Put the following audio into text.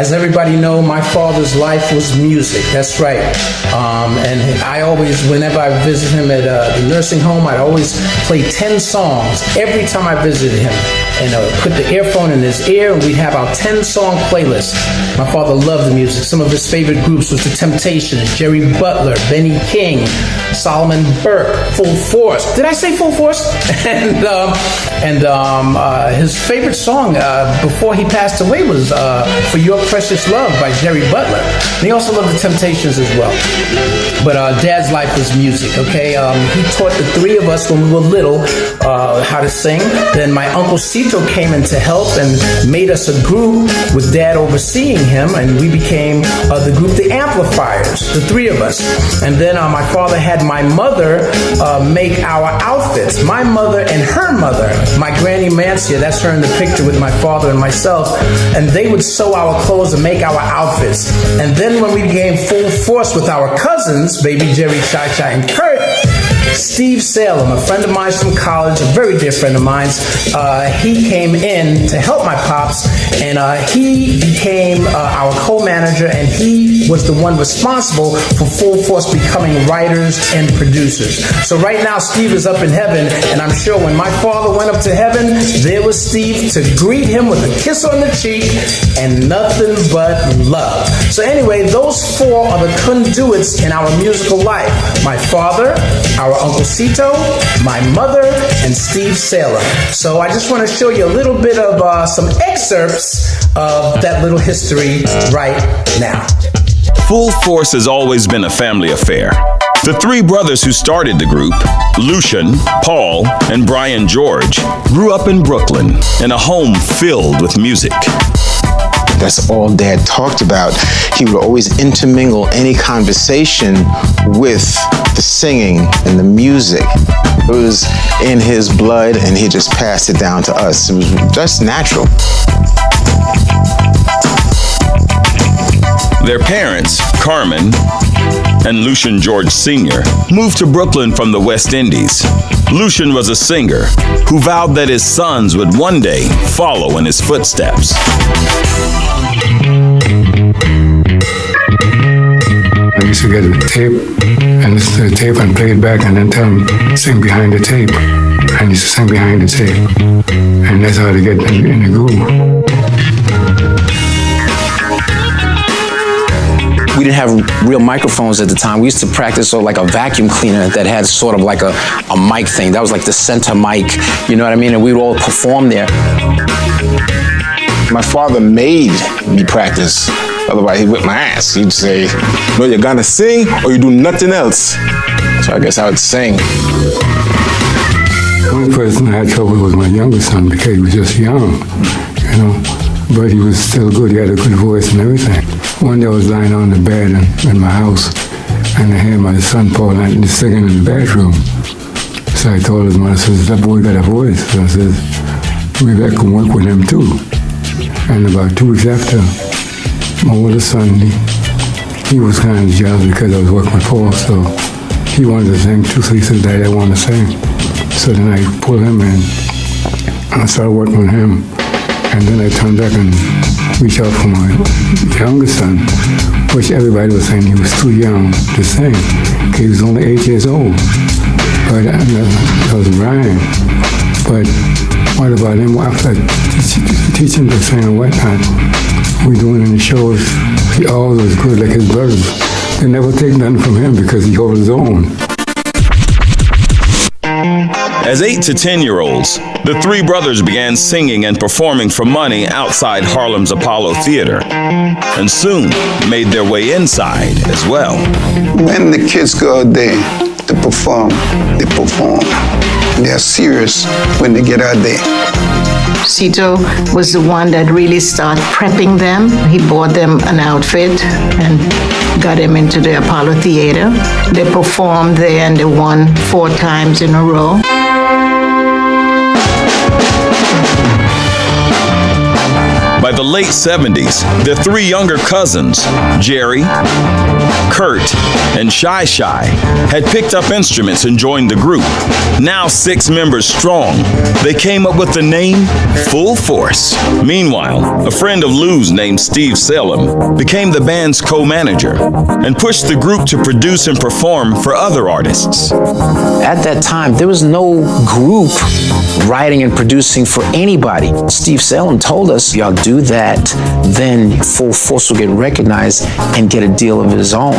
as everybody know, my father's life was music. That's right. And I always, whenever I visit him at the nursing home, I'd always play 10 songs every time I visited him. And put the earphone in his ear, and we'd have our 10-song playlist. My father loved the music. Some of his favorite groups was The Temptations, Jerry Butler, Benny King, Solomon Burke, Full Force. Did I say Full Force? and his favorite song before he passed away was For Your Precious Love by Jerry Butler. And he also loved The Temptations as well. But Dad's life was music, okay? He taught the three of us when we were little how to sing. Then my Uncle Cito came in to help and made us a group with Dad overseeing him, and we became the group The Amplifiers, the three of us. And then my father had my mother make our outfits. My mother and her mother, my Granny Mancia, that's her in the picture with my father and myself, and they would sew our clothes and make our outfits. And then when we became Full Force with our cousins, Baby Jerry, Chai, and Kurt, Steve Salem, a friend of mine from college, a very dear friend of mine, he came in to help my pops, and he became our co-manager, and he was the one responsible for Full Force becoming writers and producers. So right now, Steve is up in heaven, and I'm sure when my father went up to heaven, there was Steve to greet him with a kiss on the cheek and nothing but love. So anyway, those four are the conduits in our musical life. My father, our Uncle Cito, my mother, and Steve Salem. So I just want to show you a little bit of some excerpts of that little history right now. Full Force has always been a family affair. The three brothers who started the group, Lucian, Paul, and Brian George, grew up in Brooklyn in a home filled with music. That's all Dad talked about. He would always intermingle any conversation with the singing and the music. It was in his blood, and he just passed it down to us. It was just natural. Their parents, Carmen and Lucian George Sr., moved to Brooklyn from the West Indies. Lucian was a singer who vowed that his sons would one day follow in his footsteps. I used to get a tape and listen to the tape and play it back and then tell them, sing behind the tape. And used to sing behind the tape. And that's how to get in the groove. We didn't have real microphones at the time. We used to practice sort of like a vacuum cleaner that had sort of like a mic thing. That was like the center mic, you know what I mean? And we would all perform there. My father made me practice. Otherwise, he'd whip my ass. He'd say, no, you're gonna sing or you do nothing else. So I guess I would sing. One person I had trouble with my younger son because he was just young, you know, but he was still good. He had a good voice and everything. One day I was lying on the bed in my house, and I heard my son Paul singing in the bedroom. So I told his mother, I said, that boy got a voice. So I said, maybe I can work with him too. And about 2 weeks after, my older son, he was kind of jealous because I was working with Paul, so he wanted to sing too. So he said, Daddy, I want to sing. So then I pulled him in, and I started working with him. And then I turned back and reached out for my younger son, which everybody was saying he was too young to sing. He was only 8 years old. But that was Brian. But what about him? After teaching to sing and whatnot, we doing in the shows, he always was good like his brothers. They never take nothing from him because he holds his own. As 8 to 10-year-olds, the three brothers began singing and performing for money outside Harlem's Apollo Theater, and soon made their way inside as well. When the kids go out there to perform, they perform. They're serious when they get out there. Cito was the one that really started prepping them. He bought them an outfit and got them into the Apollo Theater. They performed there and they won 4 times in a row. By the late 70s, their three younger cousins, Jerry, Kurt, and Shy Shy, had picked up instruments and joined the group. Now 6 members strong, they came up with the name Full Force. Meanwhile, a friend of Lou's named Steve Salem became the band's co-manager and pushed the group to produce and perform for other artists. At that time, there was no group writing and producing for anybody. Steve Salem told us, y'all do that, then Full Force will get recognized and get a deal of his own.